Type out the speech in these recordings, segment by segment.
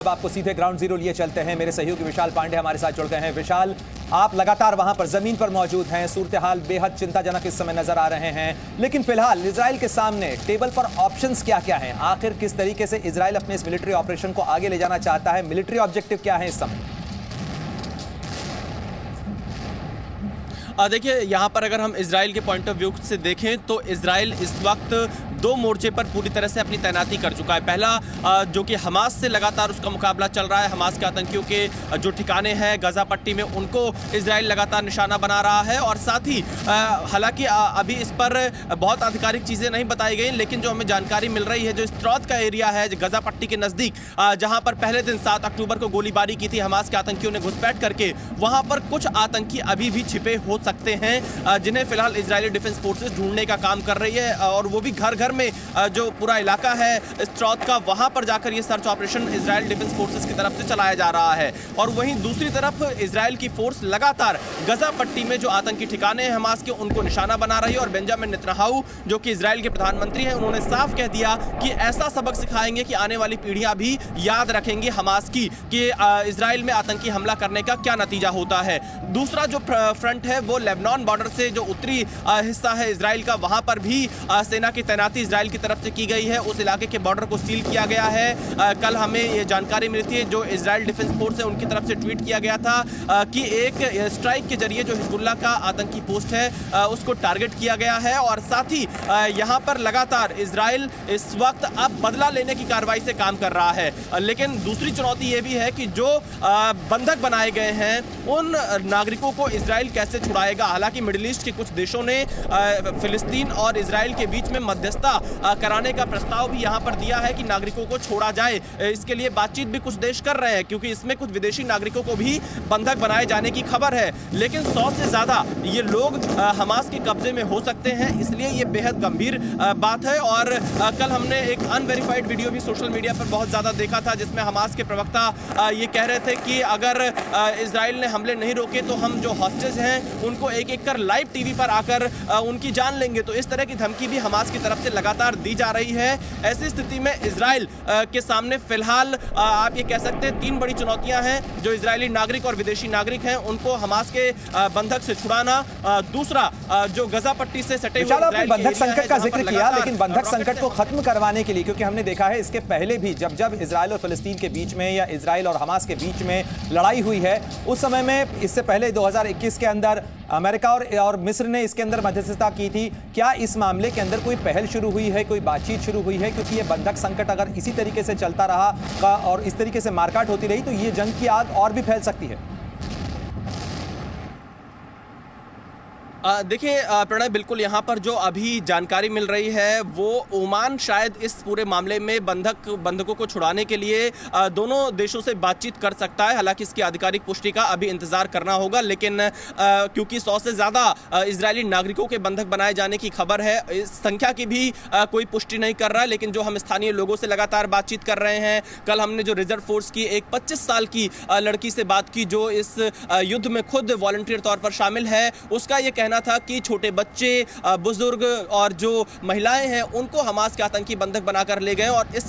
अब आपको सीधे ग्राउंड जीरो लिए चलते हैं। मेरे सहयोगी विशाल पांडे हमारे साथ जुड़ गए हैं। विशाल, आप लगातार वहां पर जमीन पर मौजूद हैं। सूरत हाल बेहद चिंताजनक इस समय नजर आ रहे हैं, लेकिन फिलहाल इजराइल के सामने टेबल पर ऑप्शंस क्या क्या हैं? आखिर किस तरीके से इजराइल अपने इस मिलिट्री ऑपरेशन को आगे ले जाना चाहता है? मिलिट्री ऑब्जेक्टिव क्या है इस समय? देखिए, यहाँ पर अगर हम इजराइल के पॉइंट ऑफ व्यू से देखें तो इजराइल इस वक्त दो मोर्चे पर पूरी तरह से अपनी तैनाती कर चुका है। पहला जो कि हमास से लगातार उसका मुकाबला चल रहा है। हमास के आतंकियों के जो ठिकाने हैं गजा पट्टी में, उनको इजराइल लगातार निशाना बना रहा है। और साथ ही हालांकि अभी इस पर बहुत आधिकारिक चीज़ें नहीं बताई गई, लेकिन जो हमें जानकारी मिल रही है, जो स्त्रौत का एरिया है गजा पट्टी के नज़दीक, जहाँ पर पहले दिन 7 अक्टूबर को गोलीबारी की थी हमास के आतंकियों ने घुसपैठ करके, वहाँ पर कुछ आतंकी अभी भी छिपे हो सकते हैं, जिन्हें फिलहाल इजरायली डिफेंस फोर्सेस ढूंढने का काम कर रही है। और वो भी घर घर में जो पूरा इलाका है स्त्रौत का, वहां पर जाकर ये search operation Israel defence forces की तरफ से चलाया जा रहा है। और वहीं दूसरी तरफ इजराइल की फोर्स लगातार गजा पट्टी में जो आतंकी ठिकाने हैं हमास के, उनको निशाना बना रही है। और बेंजामिन नेतन्याहू जो कि इजराइल के प्रधानमंत्री हैं, उन्होंने साफ कह दिया कि ऐसा सबक सिखाएंगे कि आने वाली पीढ़ियां भी याद रखेंगे हमास की कि इजराइल में आतंकी हमला करने का क्या नतीजा होता है। दूसरा जो फ्रंट है वो लेबनान बॉर्डर से जो उत्तरी हिस्सा है इजराइल का, वहां पर भी सेना की तैनाती इजराइल की तरफ से की गई है। उस इलाके के बॉर्डर को सील किया गया है। कल हमें ये जानकारी मिली थी, जो इजराइल डिफेंस फोर्स है उनकी तरफ से ट्वीट किया गया था कि एक स्ट्राइक के जरिए जो हिजबुल्लाह का आतंकी पोस्ट है उसको टारगेट किया गया है। और साथ ही यहाँ पर लगातार इजराइल इस वक्त अब बदला लेने की कार्रवाई से काम कर रहा है। लेकिन दूसरी चुनौती ये भी है कि जो बंधक बनाए गए हैं उन नागरिकों को इजराइल कैसे छुड़ाएगा। हालांकि मिडिल ईस्ट के कुछ देशों ने फिलिस्तीन और इजराइल के बीच में मध्यस्थता कराने का प्रस्ताव भी यहाँ पर दिया है कि नागरिकों को छोड़ा जाए। इसके लिए बातचीत भी कुछ देश कर रहे हैं, क्योंकि इसमें कुछ विदेशी नागरिकों को भी बंधक बनाए जाने की खबर है। लेकिन 100 से ज़्यादा ये लोग हमास के कब्जे में हो सकते हैं, इसलिए ये बेहद गंभीर बात है। और कल हमने एक अनवेरीफाइड वीडियो भी सोशल मीडिया पर बहुत ज़्यादा देखा था, जिसमें हमास के प्रवक्ता ये कह रहे थे कि अगर इजराइल ने हमले नहीं रोके तो हम जो हॉस्टेज हैं उनको एक एक कर लाइव टीवी पर आकर उनकी जान लेंगे। तो इस तरह की धमकी भी हमास की तरफ से लगातार दी जा रही है। ऐसी स्थिति में इजराइल के सामने फिलहाल आप ये कह सकते हैं 3 बड़ी चुनौतियां हैं। जो इजरायली नागरिक और विदेशी नागरिक हैं उनको हमास के बंधक से छुड़ाना, दूसरा जो गजा पट्टी से सटे हुए बंधक संकट का जिक्र किया, लेकिन बंधक संकट को खत्म करवाने के लिए, क्योंकि हमने देखा है इसके पहले भी जब इजराइल और फिलिस्तीन के बीच में या इजराइल और हमास के बीच में लड़ाई हुई है, उस समय में इससे पहले 2021 के अंदर अमेरिका और मिस्र ने इसके अंदर मध्यस्थता की थी। क्या इस मामले के अंदर कोई पहल शुरू हुई है, कोई बातचीत शुरू हुई है? क्योंकि ये बंधक संकट अगर इसी तरीके से चलता रहा और इस तरीके से मारकाट होती रही तो ये जंग की आग और भी फैल सकती है। देखिए प्रणय, बिल्कुल यहाँ पर जो अभी जानकारी मिल रही है वो ओमान शायद इस पूरे मामले में बंधकों को छुड़ाने के लिए दोनों देशों से बातचीत कर सकता है। हालांकि इसकी आधिकारिक पुष्टि का अभी इंतजार करना होगा, लेकिन क्योंकि 100 से ज़्यादा इजरायली नागरिकों के बंधक बनाए जाने की खबर है, इस संख्या की भी कोई पुष्टि नहीं कर रहा है। लेकिन जो हम स्थानीय लोगों से लगातार बातचीत कर रहे हैं, कल हमने जो रिजर्व फोर्स की एक 25 साल की लड़की से बात की जो इस युद्ध में खुद वॉलंटियर तौर पर शामिल है, उसका ये कहना था कि छोटे बच्चे, बुजुर्ग और जो महिलाएं हैं उनको हमास के आतंकी बंधक बनाकर ले गए। और इस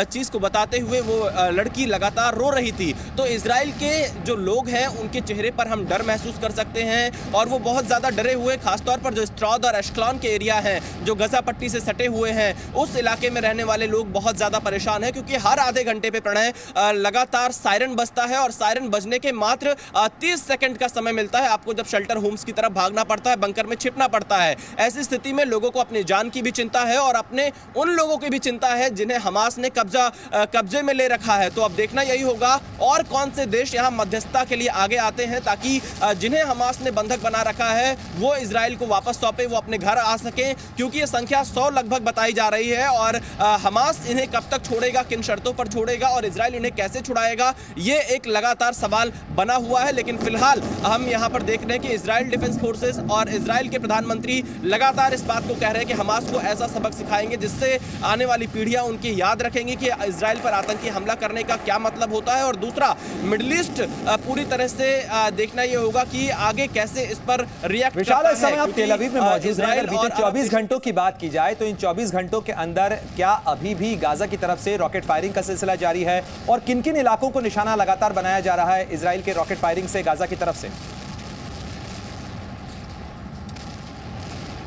चीज को बताते हुए वो लड़की लगातार रो रही थी। तो इजराइल के जो लोग हैं उनके चेहरे पर हम डर महसूस कर सकते हैं और वो बहुत ज्यादा डरे हुए, खासतौर पर जो स्त्रौत और एशक्लॉन के एरिया हैं जो गजा पट्टी से सटे हुए हैं, उस इलाके में रहने वाले लोग बहुत ज्यादा परेशान हैं। क्योंकि हर आधे घंटे पे प्रणय लगातार सायरन बजता है और सायरन बजने के मात्र 30 सेकंड का समय मिलता है आपको जब शेल्टर होम्स की तरफ भागना पड़ता है, बंकर में छिपना पड़ता है। ऐसी स्थिति में लोगों को अपनी जान की भी चिंता है और अपने उन लोगों की भी चिंता है जिन्हें हमास ने कब्जे में ले रखा है। तो अब देखना यही होगा और कौन से देश यहां मध्यस्थता के लिए आगे आते हैं, ताकि जिन्हें हमास ने बंधक बना रखा है वो इजराइल को वापस सौंपे, वो अपने घर आ सके। क्योंकि ये संख्या 100 लगभग बताई जा रही है और हमास इन्हें कब तक छोड़ेगा, किन शर्तों पर छोड़ेगा और इजराइल इन्हें कैसे छुड़ाएगा, ये एक लगातार सवाल बना हुआ है। लेकिन फिलहाल हम यहां पर देख रहे हैं कि इजराइल डिफेंस फोर्सेस और इजराइल के प्रधानमंत्री लगातार इस बात को कह रहे हैं कि हमास को ऐसा सबक सिखाएंगे जिससे आने वाली पीढ़ियां उनकी याद रखेंगी कि इजराइल पर आतंकी हमला करने का क्या मतलब होता है। और दूसरा, मिडिल ईस्ट पूरी तरह से देखना यह होगा कि आगे कैसे इस पर रिएक्ट विशाल, इस समय आप तेल अवीव में मौजूद हैं। अगर बीते 24 घंटों की बात की जाए तो इन 24 घंटों के अंदर क्या अभी भी गाजा की तरफ से रॉकेट फायरिंग का सिलसिला जारी है और किन किन इलाकों को निशाना लगातार बनाया जा रहा है इजराइल के रॉकेट फायरिंग से गाजा की तरफ से?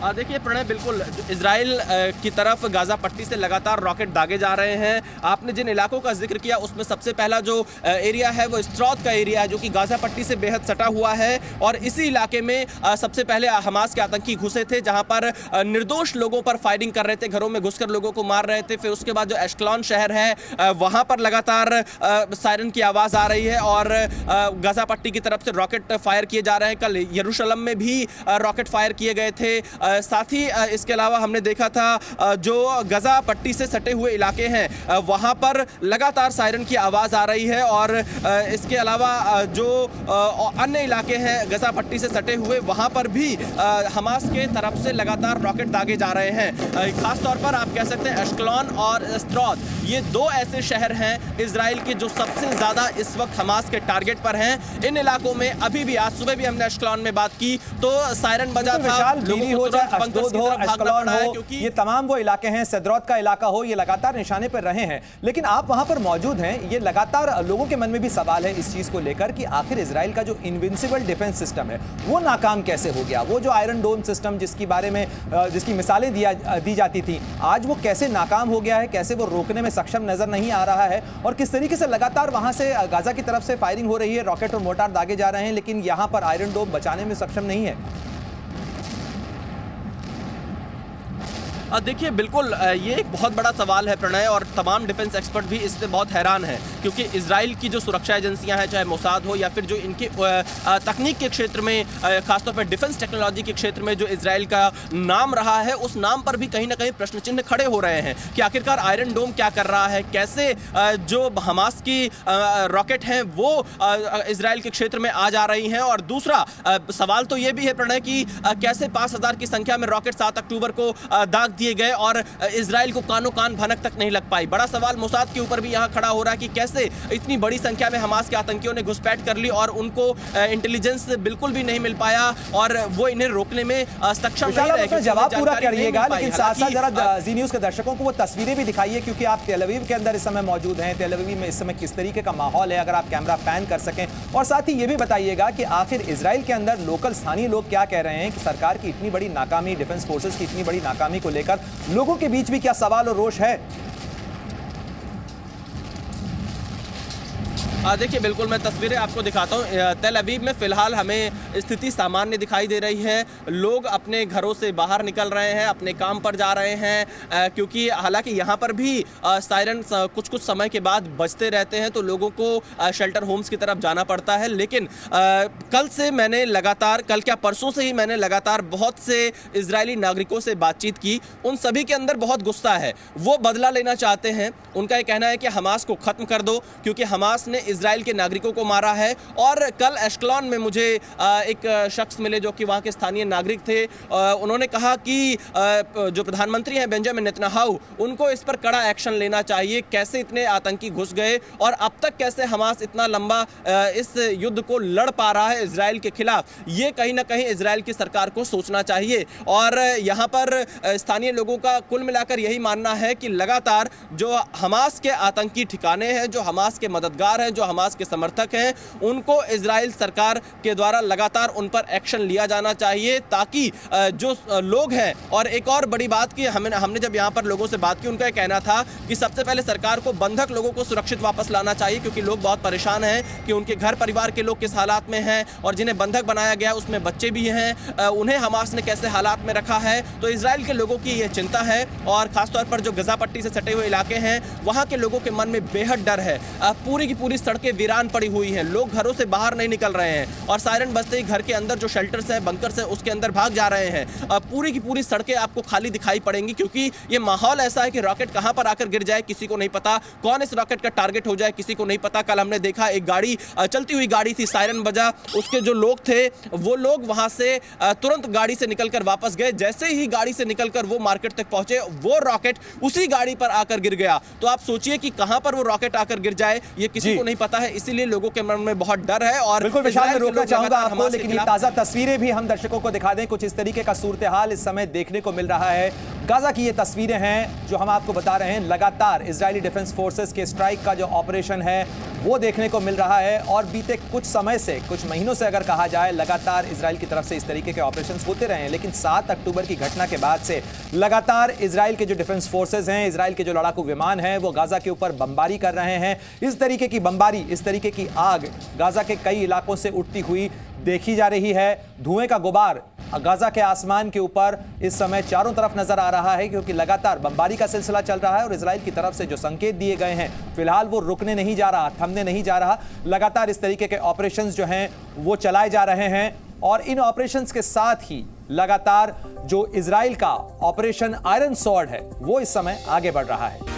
देखिए प्रणय, बिल्कुल इजराइल की तरफ गाजा पट्टी से लगातार रॉकेट दागे जा रहे हैं। आपने जिन इलाकों का जिक्र किया उसमें सबसे पहला जो एरिया है वो स्त्रौत का एरिया है, जो कि गाजा पट्टी से बेहद सटा हुआ है। और इसी इलाके में सबसे पहले हमास के आतंकी घुसे थे, जहां पर निर्दोष लोगों पर फायरिंग कर रहे थे, घरों में घुसकर लोगों को मार रहे थे। फिर उसके बाद जो एश्कलॉन शहर है वहां पर लगातार सायरन की आवाज़ आ रही है और गाजा पट्टी की तरफ से रॉकेट फायर किए जा रहे हैं। कल यरूशलेम में भी रॉकेट फायर किए गए थे। साथ ही इसके अलावा हमने देखा था जो गाजा पट्टी से सटे हुए इलाके हैं वहां पर लगातार सायरन की आवाज़ आ रही है। और इसके अलावा जो अन्य इलाके हैं गाजा पट्टी से सटे हुए, वहां पर भी हमास के तरफ से लगातार रॉकेट दागे जा रहे हैं। खासतौर पर आप कह सकते हैं एश्कलॉन और स्त्रौत, ये दो ऐसे शहर हैं इजराइल के जो सबसे ज़्यादा इस वक्त हमास के टारगेट पर हैं। इन इलाकों में अभी भी, आज सुबह भी हमने एश्कलॉन में बात की तो सायरन बजा था, अशदोद हो, एश्कलॉन हो, ये तमाम वो इलाके हैं, सदरौत का इलाका हो, ये लगातार निशाने पर रहे हैं। लेकिन आप वहां पर मौजूद हैं, ये लगातार लोगों के मन में भी सवाल है इस चीज को लेकर कि आखिर इजराइल का जो इनविंसिबल डिफेंस सिस्टम है वो नाकाम कैसे हो गया। वो जो आयरन डोम सिस्टम जिसकी मिसालें दी जाती थी, आज वो कैसे नाकाम हो गया है, कैसे वो रोकने में सक्षम नजर नहीं आ रहा है और किस तरीके से लगातार वहां से गाजा की तरफ से फायरिंग हो रही है, रॉकेट और मोर्टार दागे जा रहे हैं, लेकिन यहां पर आयरन डोम बचाने में सक्षम नहीं है। देखिए बिल्कुल ये एक बहुत बड़ा सवाल है प्रणय, और तमाम डिफेंस एक्सपर्ट भी इससे बहुत हैरान हैं क्योंकि इजराइल की जो सुरक्षा एजेंसियां हैं, चाहे मोसाद हो या फिर जो इनके तकनीक के क्षेत्र में, खासतौर पर डिफेंस टेक्नोलॉजी के क्षेत्र में जो इजराइल का नाम रहा है, उस नाम पर भी कहीं ना कहीं प्रश्न चिन्ह खड़े हो रहे हैं कि आखिरकार आयरन डोम क्या कर रहा है, कैसे जो हमास की रॉकेट हैं वो इजराइल के क्षेत्र में आ जा रही हैं। और दूसरा सवाल तो ये भी है प्रणय कि कैसे 5000 की संख्या में रॉकेट 7 अक्टूबर को दाग दिए गए और इजराइल को कानो कान भनक तक नहीं लग पाई। बड़ा सवाल मोसाद के ऊपर भी यहां खड़ा हो रहा है कि कैसे इतनी बड़ी संख्या में हमास के आतंकियों ने घुसपैठ कर ली और उनको इंटेलिजेंस बिल्कुल भी नहीं मिल पाया और वो इन्हें रोकने में सक्षम नहीं रहे। जवाब पूरा करिएगा, लेकिन साथ साथ जरा जी न्यूज़ के दर्शकों को वो तस्वीरें भी दिखाइए क्योंकि आप तेल अवीव के अंदर इस समय मौजूद हैं। तेल अवीव में इस समय किस तरीके का माहौल है, अगर आप कैमरा पैन कर सकें, और साथ ही ये भी बताइएगा कि आखिर इजराइल के अंदर लोकल स्थानीय लोग क्या कह रहे हैं कि सरकार की इतनी बड़ी नाकामी, डिफेंस फोर्सेस की इतनी बड़ी नाकामी को लेकर लोगों के बीच भी क्या सवाल और रोष है। देखिए बिल्कुल मैं तस्वीरें आपको दिखाता हूँ। तेल अवीव में फिलहाल हमें स्थिति सामान्य दिखाई दे रही है। लोग अपने घरों से बाहर निकल रहे हैं, अपने काम पर जा रहे हैं, क्योंकि हालांकि यहाँ पर भी सायरन कुछ समय के बाद बजते रहते हैं तो लोगों को शेल्टर होम्स की तरफ जाना पड़ता है। लेकिन कल क्या परसों से ही मैंने लगातार बहुत से इजरायली नागरिकों से बातचीत की। उन सभी के अंदर बहुत गुस्सा है, वो बदला लेना चाहते हैं। उनका ये कहना है कि हमास को खत्म कर दो क्योंकि हमास ने इजराइल के नागरिकों को मारा है। और कल एश्कलॉन में मुझे एक शख्स मिले जो कि वहाँ के स्थानीय नागरिक थे। उन्होंने कहा कि जो प्रधानमंत्री हैं बेंजामिन नेतन्याहू, उनको इस पर कड़ा एक्शन लेना चाहिए। कैसे इतने आतंकी घुस गए और अब तक कैसे हमास इतना लंबा इस युद्ध को लड़ पा रहा है इजराइल के खिलाफ, ये कहीं ना कहीं इजराइल की सरकार को सोचना चाहिए। और यहाँ पर स्थानीय लोगों का कुल मिलाकर यही मानना है कि लगातार जो हमास के आतंकी ठिकाने हैं, जो हमास के मददगार हैं, जो हमास के समर्थक हैं, उनको इजराइल सरकार के द्वारा लगातार उन पर एक्शन लिया जाना चाहिए ताकि जो लोग हैं। और एक और बड़ी बात कि हमने जब यहाँ पर लोगों से बात की, उनका कहना था कि सबसे पहले सरकार को बंधक लोगों को सुरक्षित वापस लाना चाहिए क्योंकि लोग बहुत परेशान हैं कि उनके घर परिवार के लोग किस हालात में हैं और जिन्हें बंधक बनाया गया उसमें बच्चे भी हैं, उन्हें हमास ने कैसे हालात में रखा है। तो इजराइल के लोगों की ये चिंता है और खासतौर पर जो गाजा पट्टी से सटे हुए इलाके हैं वहाँ के लोगों के मन में बेहद डर है। पूरी की पूरी सड़कें वीरान पड़ी हुई हैं, लोग घरों से बाहर नहीं निकल रहे हैं और सायरन बजते ही घर के अंदर जो शेल्टर्स है, बंकर्स है, उसके अंदर भाग जा रहे हैं। पूरी की पूरी सड़कें आपको खाली दिखाई पड़ेंगी क्योंकि ये माहौल ऐसा है कि रॉकेट कहां पर आकर गिर जाए किसी को नहीं पता, कौन इस रॉकेट का टारगेट हो जाए किसी को नहीं पता। कल हमने देखा एक गाड़ी, चलती हुई गाड़ी थी, सायरन बजा, उसके जो लोग थे वो लोग वहां से तुरंत गाड़ी से निकलकर वापस गए। जैसे ही गाड़ी से निकलकर वो मार्केट तक पहुंचे, वो रॉकेट उसी गाड़ी पर आकर गिर गया। तो आप सोचिए कि कहां पर वो रॉकेट आकर गिर जाए ये किसी को नहीं पता है, इसीलिए लोगों के मन में बहुत डर है। और बिल्कुल विशाल, मैं रोकना चाहूंगा आपको, लेकिन ये ताजा तस्वीरें भी हम दर्शकों को दिखा दें। कुछ इस तरीके का सूरत हाल इस समय देखने को मिल रहा है। गाजा की ये तस्वीरें हैं जो हम आपको बता रहे हैं। लगातार इजरायली डिफेंस फोर्सेस के स्ट्राइक का जो ऑपरेशन है वो देखने को मिल रहा है और बीते कुछ समय से, कुछ महीनों से अगर कहा जाए, लगातार इजराइल की तरफ से इस तरीके के ऑपरेशंस होते रहे हैं। लेकिन 7 अक्टूबर की घटना के बाद से लगातार इजराइल के जो डिफेंस फोर्सेस हैं, इजराइल के जो लड़ाकू विमान हैं, वो गाजा के ऊपर बमबारी कर रहे हैं। इस तरीके की बमबारी, इस तरीके की आग गाजा के कई इलाकों से उठती हुई देखी जा रही है। धुएं का गुबार गाजा के आसमान के ऊपर इस समय चारों तरफ नजर आ रहा है क्योंकि लगातार बमबारी का सिलसिला चल रहा है और इजराइल की तरफ से जो संकेत दिए गए हैं फिलहाल वो रुकने नहीं जा रहा, थमने नहीं जा रहा। लगातार इस तरीके के ऑपरेशंस जो हैं वो चलाए जा रहे हैं और इन ऑपरेशंस के साथ ही लगातार जो इजराइल का ऑपरेशन आयरन स्वॉर्ड है वो इस समय आगे बढ़ रहा है।